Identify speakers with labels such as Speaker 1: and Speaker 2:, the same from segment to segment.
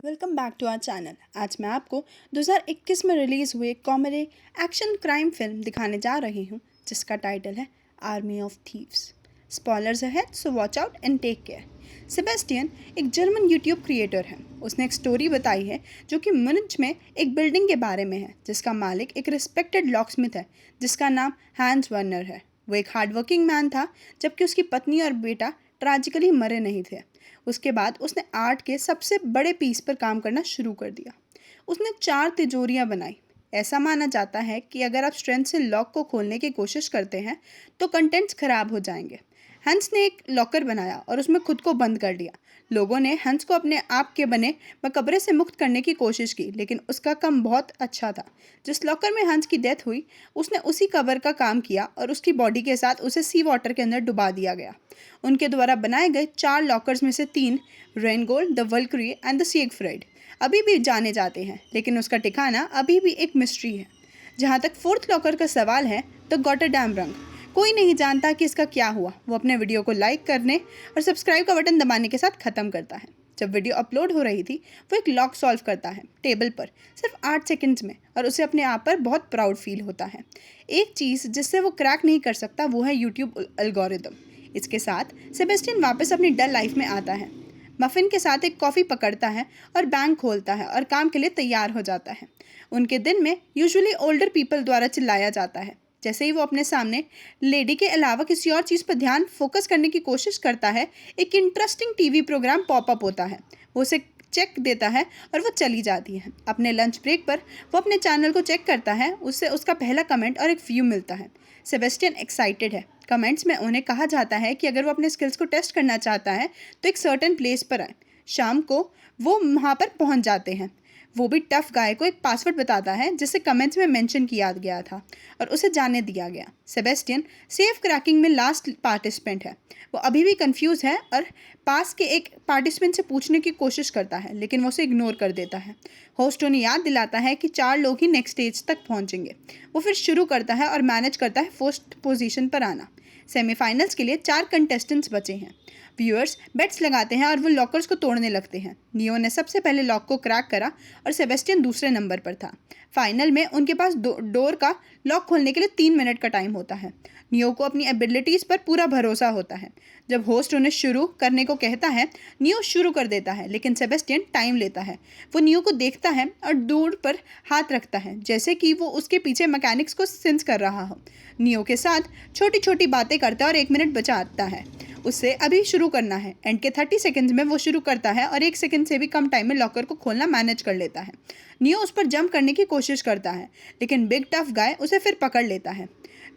Speaker 1: Welcome back to our channel. आज मैं आपको 2021 में रिलीज़ हुए कॉमेडी एक्शन क्राइम फिल्म दिखाने जा रही हूँ जिसका टाइटल है Army of Thieves. Spoilers ahead, so watch out and take care. Sebastian एक जर्मन यूट्यूब क्रिएटर है। उसने एक स्टोरी बताई है जो कि म्यूनिच में एक बिल्डिंग के बारे में है जिसका मालिक एक रिस्पेक्टेड लॉकस्मिथ है जिसका नाम हैंस वर्नर है। वो एक हार्डवर्किंग मैन था जबकि उसकी पत्नी और बेटा ट्रैजिकली मरे नहीं थे। उसके बाद उसने आर्ट के सबसे बड़े पीस पर काम करना शुरू कर दिया। उसने 4 तिजोरियां बनाई। ऐसा माना जाता है कि अगर आप स्ट्रेंथ से लॉक को खोलने की कोशिश करते हैं तो कंटेंट्स खराब हो जाएंगे। हंस ने एक लॉकर बनाया और उसमें खुद को बंद कर लिया। लोगों ने हंस को अपने आप के बने मकबरे से मुक्त करने की कोशिश की, लेकिन उसका काम बहुत अच्छा था। जिस लॉकर में हंस की डेथ हुई उसने उसी कबर का काम किया और उसकी बॉडी के साथ उसे सी वाटर के अंदर डुबा दिया गया। उनके द्वारा बनाए गए 4 लॉकर्स में से 3 रेनगोल्ड, द वल्क्री एंड द सिगफ्रीड अभी भी जाने जाते हैं, लेकिन उसका ठिकाना अभी भी एक मिस्ट्री है। जहाँ तक 4th लॉकर का सवाल है तो गॉटरडैम रंग, कोई नहीं जानता कि इसका क्या हुआ। वो अपने वीडियो को लाइक करने और सब्सक्राइब का बटन दबाने के साथ ख़त्म करता है। जब वीडियो अपलोड हो रही थी वो एक लॉक सॉल्व करता है टेबल पर सिर्फ 8 सेकंड्स में और उसे अपने आप पर बहुत प्राउड फील होता है। एक चीज़ जिससे वो क्रैक नहीं कर सकता वो है यूट्यूब एल्गोरिदम। इसके साथ सेबेस्टियन वापस अपनी डल लाइफ में आता है। मफिन के साथ एक कॉफ़ी पकड़ता है और बैंक खोलता है और काम के लिए तैयार हो जाता है। उनके दिन में यूजुअली ओल्डर पीपल द्वारा चिल्लाया जाता है। जैसे ही वो अपने सामने लेडी के अलावा किसी और चीज़ पर ध्यान फोकस करने की कोशिश करता है, एक इंटरेस्टिंग टीवी प्रोग्राम पॉपअप होता है। वो उसे चेक देता है और वो चली जाती है। अपने लंच ब्रेक पर वो अपने चैनल को चेक करता है। उससे उसका पहला कमेंट और एक व्यू मिलता है। सेबेस्टियन एक्साइटेड है। कमेंट्स में उन्हें कहा जाता है कि अगर वो अपने स्किल्स को टेस्ट करना चाहता है तो एक सर्टेन प्लेस पर आए। शाम को वो वहाँ पर पहुँच जाते हैं। वो भी टफ गाय को एक पासवर्ड बताता है जिसे कमेंट्स में मेंशन किया गया था और उसे जाने दिया गया। सेबेस्टियन सेफ क्रैकिंग में लास्ट पार्टिसिपेंट है। वो अभी भी कंफ्यूज है और पास के एक पार्टिसिपेंट से पूछने की कोशिश करता है, लेकिन वो उसे इग्नोर कर देता है। होस्ट उन्हें याद दिलाता है कि 4 लोग ही नेक्स्ट स्टेज तक पहुंचेंगे। वो फिर शुरू करता है और मैनेज करता है फर्स्ट पोजीशन पर आना। सेमीफाइनल्स के लिए 4 कंटेस्टेंट्स बचे हैं। व्यूअर्स बेट्स लगाते हैं और वो लॉकर्स को तोड़ने लगते हैं। नियो ने सबसे पहले लॉक को क्रैक करा और सेबेस्टियन दूसरे नंबर पर था। फाइनल में उनके पास डोर का लॉक खोलने के लिए 3 मिनट का टाइम होता है। नियो को अपनी एबिलिटीज़ पर पूरा भरोसा होता है। जब होस्ट उन्हें शुरू करने को कहता है, नियो शुरू कर देता है, लेकिन सेबेस्टियन टाइम लेता है। वो नियो को देखता है और डोर पर हाथ रखता है जैसे कि वो उसके पीछे मैकेनिक्स को सेंस कर रहा हो। नियो के साथ छोटी छोटी बातें करता है और 1 मिनट बचाता है। उससे अभी शुरू करना है। एंड के 30 सेकंड्स में वो शुरू करता है और 1 सेकंड से भी कम टाइम में लॉकर को खोलना मैनेज कर लेता है। नियो उस पर जंप करने की कोशिश करता है, लेकिन बिग टफ गाय उसे फिर पकड़ लेता है।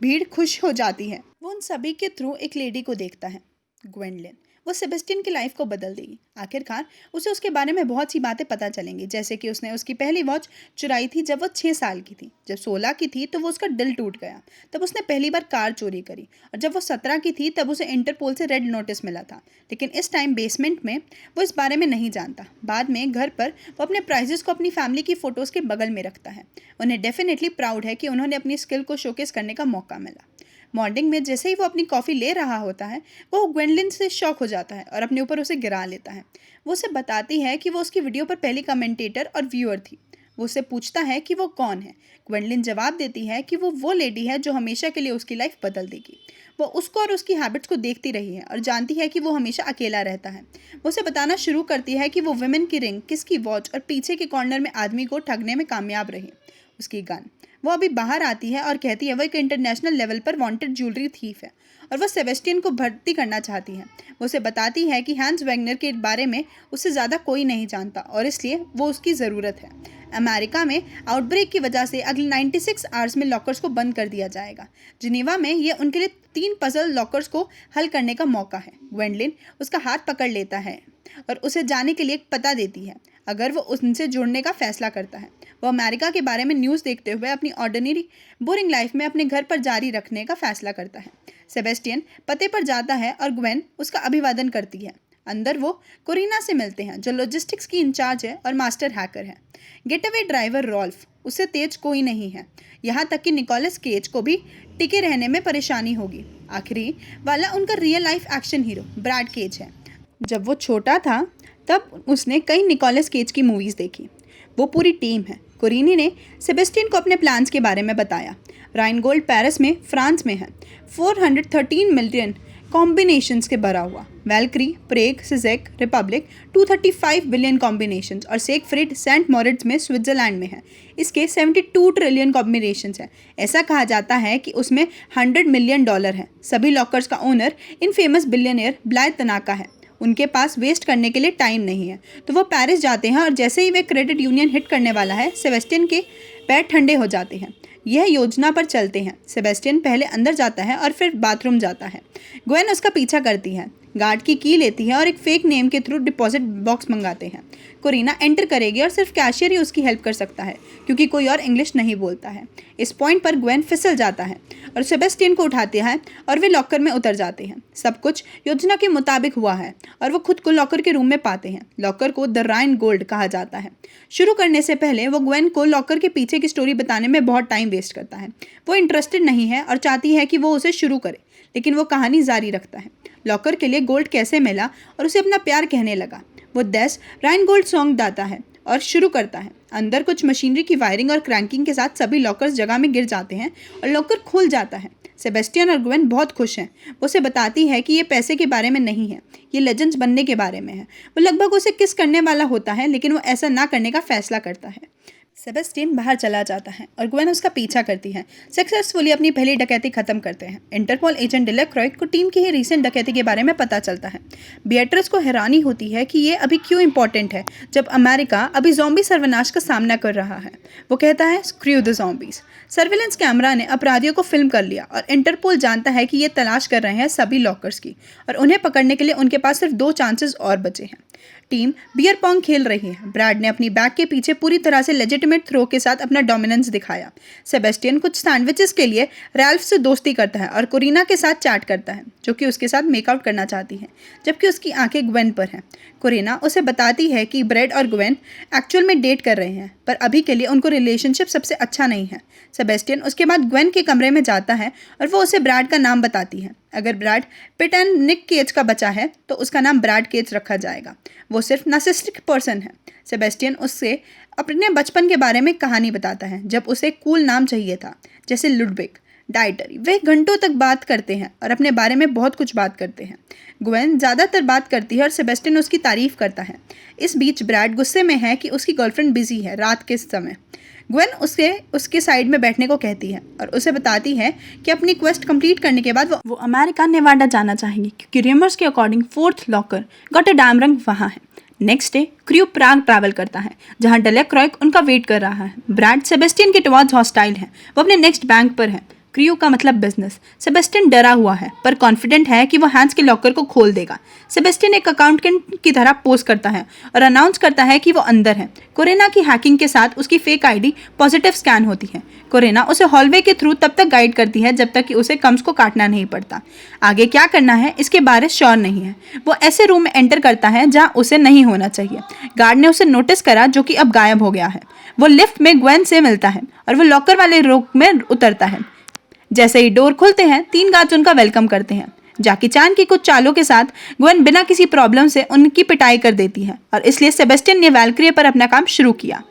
Speaker 1: भीड़ खुश हो जाती है। वो उन सभी के थ्रू एक लेडी को देखता है, ग्वेंडलिन। वो सेबेस्टियन की लाइफ को बदल देगी। आखिरकार उसे उसके बारे में बहुत सी बातें पता चलेंगी, जैसे कि उसने उसकी पहली वॉच चुराई थी जब वो 6 साल की थी। जब 16 की थी तो वो उसका दिल टूट गया। तब उसने पहली बार कार चोरी करी और जब वो 17 की थी तब उसे इंटरपोल से रेड नोटिस मिला था, लेकिन इस टाइम बेसमेंट में वो इस बारे में नहीं जानता। बाद में घर पर वो अपने प्राइजेस को अपनी फैमिली की फ़ोटोज़ के बगल में रखता है। उन्हें डेफिनेटली प्राउड है कि उन्होंने अपनी स्किल को शोकेस करने का मौका मिला। मॉर्निंग में जैसे ही वो अपनी कॉफ़ी ले रहा होता है वो ग्वेंडलिन से शॉक हो जाता है और अपने ऊपर उसे गिरा लेता है। वो उसे बताती है कि वो उसकी वीडियो पर पहली कमेंटेटर और व्यूअर थी। वो उससे पूछता है कि वो कौन है। ग्वेंडलिन जवाब देती है कि वो लेडी है जो हमेशा के लिए उसकी लाइफ बदल देगी। वो उसको और उसकी हैबिट्स को देखती रही है और जानती है कि वो हमेशा अकेला रहता है। वो उसे बताना शुरू करती है कि वो वुमेन की रिंग, किसकी वॉच और पीछे के कॉर्नर में आदमी को ठगने में कामयाब रही। उसकी गन। वो अभी बाहर आती है और कहती है वो एक इंटरनेशनल लेवल पर वांटेड ज्वेलरी थीफ है और वो सेबेस्टियन को भर्ती करना चाहती है। वो उसे बताती है कि हैंस वैगनर के बारे में उससे ज़्यादा कोई नहीं जानता और इसलिए वो उसकी ज़रूरत है। अमेरिका में आउटब्रेक की वजह से अगले 96 आवर्स में लॉकर्स को बंद कर दिया जाएगा। जिनेवा में ये उनके लिए 3 पजल लॉकर्स को हल करने का मौका है। ग्वेंडलिन उसका हाथ पकड़ लेता है और उसे जाने के लिए एक पता देती है अगर वो उनसे जुड़ने का फैसला करता है। वो अमेरिका के बारे में न्यूज़ देखते हुए अपनी ऑर्डिनरी बोरिंग लाइफ में अपने घर पर जारी रखने का फैसला करता है। सेबेस्टियन पते पर जाता है और ग्वेन उसका अभिवादन करती है। अंदर वो कोरिना से मिलते हैं जो लॉजिस्टिक्स की इंचार्ज है और मास्टर हैकर है। गेट अवे ड्राइवर रॉल्फ, उससे तेज कोई नहीं है, यहाँ तक कि निकोलस केज को भी टिके रहने में परेशानी होगी। आखिरी वाला उनका real life action hero Brad Cage है। जब वो छोटा था तब उसने कई निकोलस केज की मूवीज़ देखी। वो पूरी टीम है। कोरिनी ने सेबेस्टियन को अपने प्लान्स के बारे में बताया। राइनगोल्ड पेरिस में, फ्रांस में है, 413 मिलियन कॉम्बिनेशंस के भरा हुआ। वैल्क्री, प्रेग, सिजेक, रिपब्लिक 235 बिलियन कॉम्बिनेशंस और सेगफ्रिड सेंट मॉरिट्स में, स्विट्जरलैंड में है। इसके 72 ट्रिलियन कॉम्बिनेशंस हैं। ऐसा कहा जाता है कि उसमें $100 मिलियन है। सभी लॉकर्स का ओनर इन फेमस बिलियनियर ब्लाइथ तनाका है। उनके पास वेस्ट करने के लिए टाइम नहीं है, तो वो पेरिस जाते हैं और जैसे ही वे क्रेडिट यूनियन हिट करने वाला है, सेबेस्टियन के पैर ठंडे हो जाते हैं। यह योजना पर चलते हैं। सेबेस्टियन पहले अंदर जाता है और फिर बाथरूम जाता है। ग्वेन उसका पीछा करती है, गार्ड की की लेती है और एक फेक नेम के थ्रू डिपॉजिट बॉक्स मंगाते हैं। कोरिना एंटर करेगी और सिर्फ कैशियर ही उसकी हेल्प कर सकता है क्योंकि कोई और इंग्लिश नहीं बोलता है। इस पॉइंट पर ग्वेन फिसल जाता है और सेबेस्टियन को उठाते हैं और वे लॉकर में उतर जाते हैं। सब कुछ योजना के मुताबिक हुआ है और वो खुद को लॉकर के रूम में पाते हैं। लॉकर को द राइन गोल्ड कहा जाता है। शुरू करने से पहले वो ग्वेन को लॉकर के पीछे की स्टोरी बताने में बहुत टाइम वेस्ट करता है। वो इंटरेस्टेड नहीं है और चाहती है कि वो उसे शुरू करे, लेकिन वो कहानी जारी रखता है। लॉकर के लिए गोल्ड कैसे मिला और उसे अपना प्यार कहने लगा। वो 10 राइन गोल्ड सॉन्ग गाता है और शुरू करता है। अंदर कुछ मशीनरी की वायरिंग और क्रैंकिंग के साथ सभी लॉकर्स जगह में गिर जाते हैं और लॉकर खुल जाता है। सेबेस्टियन और ग्वेन बहुत खुश हैं। वो उसे बताती है कि ये पैसे के बारे में नहीं है, ये लेजेंड्स बनने के बारे में है। वो लगभग उसे किस करने वाला होता है, लेकिन वो ऐसा ना करने का फैसला करता है। सेबेस्टियन बाहर चला जाता है और ग्वेन उसका पीछा करती है। सक्सेसफुली अपनी पहली डकैती खत्म करते हैं। इंटरपोल एजेंट डेलेक्रॉय को टीम की ही रीसेंट डकैती के बारे में पता चलता है। बिएट्रिस को हैरानी होती है कि ये अभी क्यों इंपॉर्टेंट है जब अमेरिका अभी ज़ॉम्बी सर्वनाश का सामना कर रहा है। वो कहता है, screw the zombies. Surveillance camera ने अपराधियों को फिल्म कर लिया और इंटरपोल जानता है कि ये तलाश कर रहे हैं सभी लॉकर्स की और उन्हें पकड़ने के लिए उनके पास सिर्फ 2 चांसेस और बचे हैं। टीम बियर पॉन्ग खेल रही है। ब्रैड ने अपनी बैग के पीछे पूरी तरह से लेजिटिमेट थ्रो के साथ अपना डोमिनेंस दिखाया। सेबेस्टियन कुछ सैंडविचेस के लिए रैल्फ से दोस्ती करता है और कोरिना के साथ चैट करता है, जो कि उसके साथ मेकआउट करना चाहती है, जबकि उसकी आंखें ग्वेन पर हैं। कोरिना उसे बताती है कि ब्रैड और ग्वेन एक्चुअल में डेट कर रहे हैं, पर अभी के लिए उनको रिलेशनशिप सबसे अच्छा नहीं है। सेबेस्टियन उसके बाद ग्वेन के कमरे में जाता है और वो उसे ब्रैड का नाम बताती है। अगर Brad Pitt and Nic Cage का बचा है तो उसका नाम ब्रैड केज रखा जाएगा। वो सिर्फ नार्सिसिस्टिक पर्सन है। सेबेस्टियन उससे अपने बचपन के बारे में कहानी बताता है, जब उसे कूल नाम चाहिए था, जैसे लुडविग। डाइटरी वे घंटों तक बात करते हैं और अपने बारे में बहुत कुछ बात करते हैं। ग्वेन ज़्यादातर बात करती है और सेबेस्टियन उसकी तारीफ करता है। इस बीच ब्रैड गुस्से में है कि उसकी गर्लफ्रेंड बिजी है रात के समय। ग्वेन उसके साइड में बैठने को कहती है और उसे बताती है कि अपनी क्वेस्ट कंप्लीट करने के बाद वो अमेरिका नेवाडा जाना चाहेंगी क्योंकि रिमर्स के according 4th locker got a diamond वहाँ है। नेक्स्ट डे क्रू प्राग ट्रैवल करता है जहाँ डेलेक्रॉय उनका वेट कर रहा है। ब्रैड सेबेस्टियन के टुवर्ड्स हॉस्टाइल है। वो अपने नेक्स्ट बैंक पर है। क्रू का मतलब बिजनेस। सेबेस्टियन डरा हुआ है पर कॉन्फिडेंट है कि वो हैंस के लॉकर को खोल देगा। सेबेस्टियन एक अकाउंटेंट की तरह पोज करता है और अनाउंस करता है कि वो अंदर है। कोरेना की हैकिंग के साथ उसकी फेक आईडी पॉजिटिव स्कैन होती है। कोरेना उसे हॉलवे के थ्रू तब तक गाइड करती है जब तक कि उसे कम्स को काटना नहीं पड़ता। आगे क्या करना है इसके बारे श्योर नहीं है। वो ऐसे रूम में एंटर करता है जहाँ उसे नहीं होना चाहिए। गार्ड ने उसे नोटिस करा जो कि अब गायब हो गया है। वो लिफ्ट में ग्वेन से मिलता है और वो लॉकर वाले रूम में उतरता है। जैसे ही डोर खुलते हैं 3 गार्ड्स उनका वेलकम करते हैं। जैकी चैन की कुछ चालों के साथ ग्वेन बिना किसी प्रॉब्लम से उनकी पिटाई कर देती है और इसलिए सेबेस्टियन ने वैल्क्री पर अपना काम शुरू किया।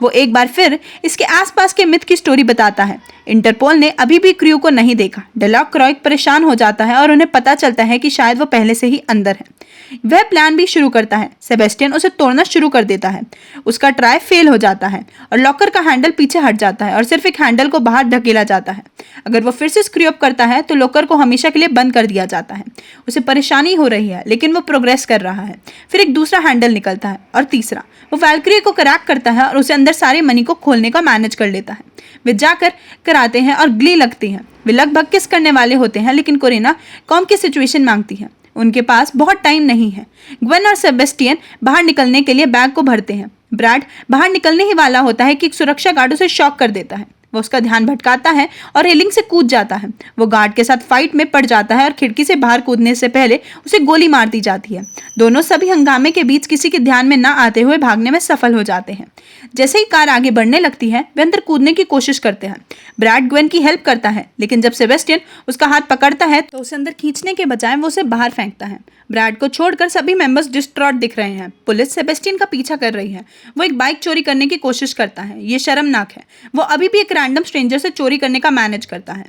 Speaker 1: वो एक बार फिर इसके आसपास के मिथ की स्टोरी बताता है। इंटरपोल ने अभी भी क्रू को नहीं देखा। डेलेक्रॉय परेशान हो जाता है और उन्हें पता चलता है कि शायद वो पहले से ही अंदर है। वह प्लान भी शुरू करता है। सेबेस्टियन उसे तोड़ना शुरू कर देता है। उसका ट्राई फेल हो जाता है और लॉकर का हैंडल पीछे हट जाता है और सिर्फ एक हैंडल को बाहर ढकेला जाता है। अगर वो फिर से स्क्रू अप करता है तो लॉकर को हमेशा के लिए बंद कर दिया जाता है। उसे परेशानी हो रही है लेकिन वो प्रोग्रेस कर रहा है। फिर एक दूसरा हैंडल निकलता है और तीसरा। वो वैल्क्री को क्रैक करता है और उसे अंदर सारे मनी को खोलने का मैनेज कर लेता है। वे जाकर कराते हैं और ग्ली लगती है। वे लगभग किस करने वाले होते हैं लेकिन कोरिना कॉम की सिचुएशन मांगती है। उनके पास बहुत टाइम नहीं है। ग्वेन और सेबेस्टियन बाहर निकलने के लिए बैग को भरते हैं। ब्रैड बाहर निकलने ही वाला होता है कि एक सुरक्षा गार्ड उसे शॉक कर देता है। वो उसका ध्यान भटकाता है और रेलिंग से कूद जाता है। वो गार्ड के साथ फाइट में पड़ जाता है और खिड़की से बाहर कूदने से पहले उसे गोली मार दी जाती है। दोनों सभी हंगामे के बीच किसी के ध्यान में न आते हुए भागने में सफल हो जाते हैं। जैसे ही कार आगे बढ़ने लगती है, वे अंदर कूदने की कोशिश करते हैं। ब्रैड ग्वेन की हेल्प करता है, लेकिन जब सेबेस्टियन उसका हाथ पकड़ता है तो उसे अंदर खींचने के बजाय वो उसे बाहर फेंकता है। ब्रैड को छोड़कर सभी मेंबर्स डिस्ट्रॉट दिख रहे हैं। पुलिस सेबेस्टियन का पीछा कर रही है। वो एक बाइक चोरी करने की कोशिश करता है। ये शर्मनाक है। वो अभी भी एक रैंडम स्ट्रेंजर से चोरी करने का मैनेज करता है।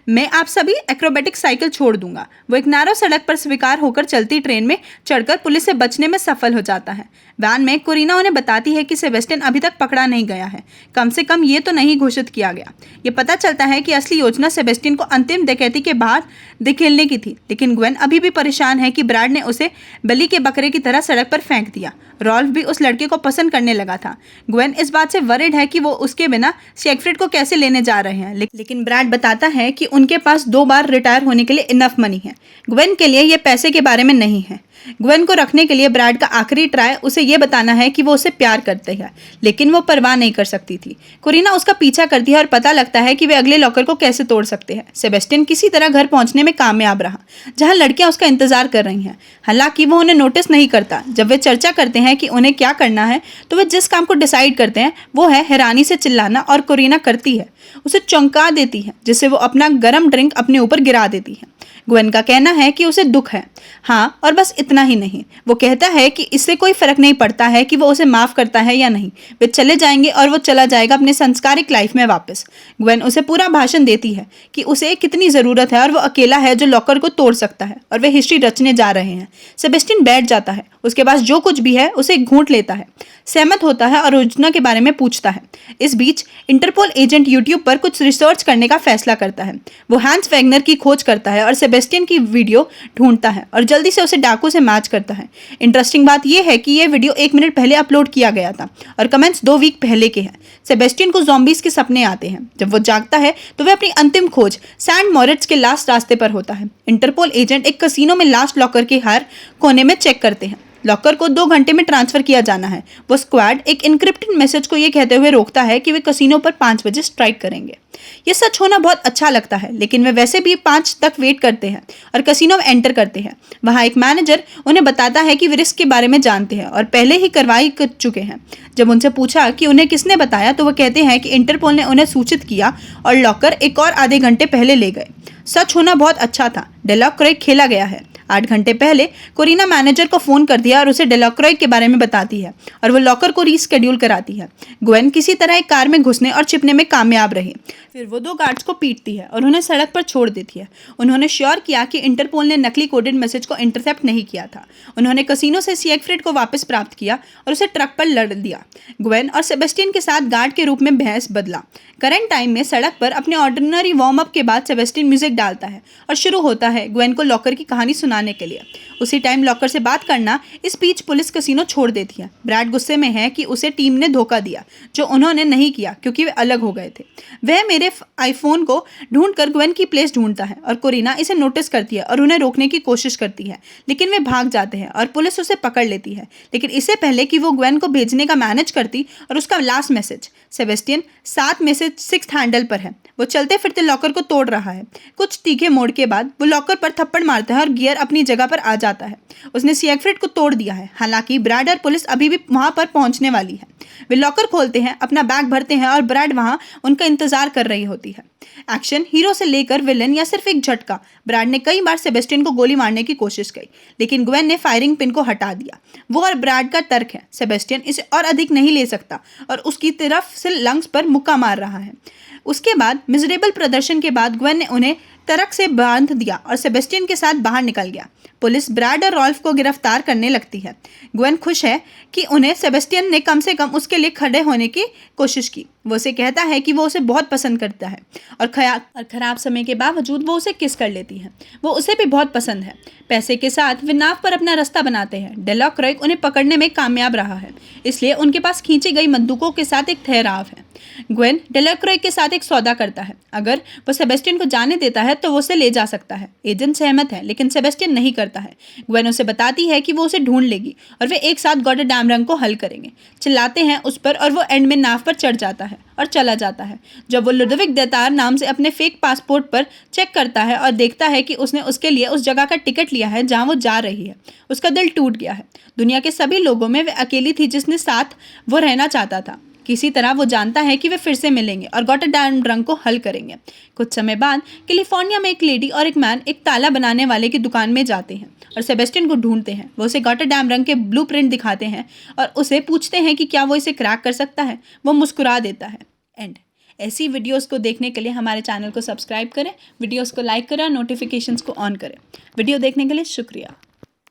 Speaker 1: मैं आप सभी एक्रोबेटिक साइकिल छोड़ दूंगा। वो एक नैरो सड़क पर स्वीकार होकर चलती ट्रेन में चढ़कर पुलिस से बचने में सफल हो जाता है। वैन में कोरिना उन्हें बताती है कि सेबेस्टियन अभी तक पकड़ा नहीं गया है। कम से कम ये तो नहीं घोषित किया गया। ये पता चलता है कि असली योजना सेबेस्टियन को अंतिम डकैती के बाद धकेलने की थी, लेकिन ग्वेन अभी भी परेशान है कि ब्रैड ने उसे बलि के बकरे की तरह सड़क पर फेंक दिया। रॉल्फ भी उस लड़के को पसंद करने लगा था। ग्वेन इस बात से वरिड है कि वो उसके बिना सिगफ्रीड को कैसे लेने जा रहे हैं, लेकिन ब्रैड बताता है कि उनके पास 2 बार रिटायर होने के लिए इनफ मनी है। ग्वेन के लिए ये पैसे के बारे में नहीं है। ग्वेन को रखने के लिए ब्रैड का आखिरी ट्राई उसे ये बताना है कि वो उसे प्यार करते हैं, लेकिन वो परवाह नहीं कर सकती थी। कोरिना उसका पीछा करती है और पता लगता है कि वे अगले लॉकर को कैसे तोड़ सकते हैं। सेबेस्टियन किसी तरह घर पहुंचने में कामयाब रहा, जहां लड़कियां उसका इंतजार कर रही हैं। हालांकि वो उन्हें नोटिस नहीं करता। जब वे चर्चा करते हैं कि उन्हें क्या करना है, तो वे जिस काम को डिसाइड करते हैं वो है हैरानी से चिल्लाना, और कोरिना करती है, उसे चौंका देती है, जिससे वो अपना गर्म ड्रिंक अपने ऊपर गिरा देती है। ग्वेन का कहना है कि उसे दुख है, हाँ, और बस इतना ही नहीं। वो कहता है कि इससे कोई फर्क नहीं पड़ता है कि वो उसे माफ करता है या नहीं। वे चले जाएंगे और वो चला जाएगा अपने संस्कारिक लाइफ में वापस। ग्वेन उसे पूरा भाषण देती है कि उसे कितनी जरूरत है और वो अकेला है जो लॉकर को तोड़ सकता है, और वे हिस्ट्री रचने जा रहे हैं। सेबेस्टियन बैठ जाता है, उसके पास जो कुछ भी है उसे घूंट लेता है, सहमत होता है और योजना के बारे में पूछता है। इस बीच इंटरपोल एजेंट यूट्यूब पर कुछ रिसर्च करने का फैसला करता है। वो हैंस वैगनर की खोज करता है और सेबेस्टियन की वीडियो ढूंढता है और जल्दी से उसे डाकू से मैच करता है। इंटरेस्टिंग बात यह है कि यह वीडियो 1 मिनट पहले अपलोड किया गया था और कमेंट्स 2 वीक पहले के हैं। सेबेस्टियन को ज़ॉम्बीज के सपने आते हैं। जब वो जागता है तो वह अपनी अंतिम खोज सैंड मॉरिट्स के लास्ट रास्ते पर होता है। इंटरपोल एजेंट एक कसिनो में लास्ट लॉकर के हर कोने में चेक करते हैं। लॉकर को 2 घंटे में ट्रांसफर किया जाना है। वो स्क्वाड एक इनक्रिप्टेड मैसेज को ये कहते हुए रोकता है कि वे कसिनो पर 5 बजे स्ट्राइक करेंगे। ये सच होना बहुत अच्छा लगता है, लेकिन वे वैसे भी 5 तक वेट करते हैं और कसिनो में एंटर करते हैं। वहाँ एक मैनेजर उन्हें बताता है कि वे रिस्क के बारे में जानते हैं और पहले ही कार्रवाई कर चुके हैं। जब उनसे पूछा कि उन्हें किसने बताया, तो वो कहते हैं कि इंटरपोल ने उन्हें सूचित किया और लॉकर एक और आधे घंटे पहले ले गए। सच होना बहुत अच्छा था। डेलॉक्रोय खेला गया है। 8 घंटे पहले कोरिना मैनेजर को फ़ोन कर दिया और उसे डेलॉक्रोय के बारे में बताती है और वो लॉकर को रीस्केड्यूल कराती है। ग्वेन किसी तरह एक कार में घुसने और छिपने में कामयाब रही। फिर वो 2 गार्ड्स को पीटती है और उन्हें सड़क पर छोड़ देती है। उन्होंने श्योर किया कि इंटरपोल ने नकली कोडेड मैसेज को इंटरसेप्ट नहीं किया था। उन्होंने कसिनो से सिगफ्रीड को वापस प्राप्त किया और उसे ट्रक पर लड़ दिया। ग्वेन और सेबेस्टियन के साथ गार्ड के रूप में बहस बदला। करंट टाइम में सड़क पर अपने ऑर्डिनरी वार्म अप के बाद सेबेस्टियन म्यूजिक डालता है और शुरू होता है ग्वेन को लॉकर की कहानी सुनाने के लिए। उसी टाइम लॉकर से बात करना। इस बीच पुलिस कसिनो छोड़ देती है। ब्रैड गुस्से में है कि उसे टीम ने धोखा दिया, जो उन्होंने नहीं किया क्योंकि वे अलग हो गए थे। वह मेरे आईफोन को ढूंढकर ग्वेन की प्लेस ढूंढता है और कोरिना इसे नोटिस करती है और उन्हें रोकने की कोशिश करती है, लेकिन वे भाग जाते हैं और पुलिस उसे पकड़ लेती है। लेकिन इससे पहले कि वो ग्वेन को भेजने का मैनेज करती और उसका लास्ट मैसेज सेबेस्टियन 7 में से 6th हैंडल पर है। वो चलते फिरते लॉकर को तोड़ रहा है। कुछ तीखे मोड़ के बाद वो लॉकर पर थप्पड़ मारता है और गियर अपनी जगह पर आ जाता है। उसने सिगफ्रीड को तोड़ दिया है। हालांकि ब्रैड और पुलिस अभी भी वहां पर पहुंचने वाली है। वे लॉकर खोलते हैं, अपना बैग भरते हैं और ब्रैड वहां उनका इंतजार कर रही होती है। एक्शन हीरो से लेकर विलन या सिर्फ एक झटका। ब्रैड ने कई बार सेबेस्टियन को गोली मारने की कोशिश की, लेकिन ग्वेन ने फायरिंग पिन को हटा दिया। वो और ब्रैड का तर्क है सेबेस्टियन इसे और अधिक नहीं ले सकता और उसकी तरफ से लंग्स पर मुक्का मार रहा है। उसके बाद मिजरेबल प्रदर्शन के बाद ग्वेन ने उन्हें ट्रक से बांध दिया और सेबेस्टियन के साथ बाहर निकल गया। पुलिस ब्रैड और रॉल्फ को गिरफ्तार करने लगती है। ग्वेन खुश है कि उन्हें सेबेस्टियन ने कम से कम उसके लिए खड़े होने की कोशिश की। वो उसे कहता है कि वो उसे बहुत पसंद करता है और खराब समय के बावजूद वो उसे किस कर लेती है। वो उसे भी बहुत पसंद है। पैसे के साथ वे नाव पर अपना रास्ता बनाते हैं। डेलॉक्रोय उन्हें पकड़ने में कामयाब रहा है, इसलिए उनके पास खींची गई बंदूकों के साथ एक ठहराव है। ग्वेन डेलॉक्रोय के साथ एक सौदा करता है। अगर वो सेबेस्टियन को जाने देता है तो वो उसे ले जा सकता है। एजेंट सहमत है, लेकिन सेबेस्टियन नहीं करता है। ग्वेन उसे बताती है कि वो उसे ढूंढ लेगी और वे एक साथ गॉडरडैम रंग को हल करेंगे। चिल्लाते हैं उस पर और वो एंड में नाव पर चढ़ जाता है
Speaker 2: और चला जाता है। जब वो लुडोविक देतार नाम से अपने फेक पासपोर्ट पर चेक करता है और देखता है कि उसने उसके लिए उस जगह का टिकट लिया है जहाँ वो जा रही है, उसका दिल टूट गया है। दुनिया के सभी लोगों में वे अकेली थी जिसने साथ वो रहना चाहता था। किसी तरह वो जानता है कि वे फिर से मिलेंगे और गॉटरडैम ड्रंक को हल करेंगे। कुछ समय बाद कैलिफोर्निया में एक लेडी और एक मैन एक ताला बनाने वाले की दुकान में जाते हैं और सेबेस्टियन को ढूंढते हैं। वो उसे गॉटरडैम ड्रंक के ब्लूप्रिंट दिखाते हैं और उसे पूछते हैं कि क्या वो इसे क्रैक कर सकता है। वो मुस्कुरा देता है। एंड ऐसी वीडियोस को देखने के लिए हमारे चैनल को सब्सक्राइब करें, वीडियोस को लाइक करें और नोटिफिकेशंस को ऑन करें। वीडियो देखने के लिए शुक्रिया।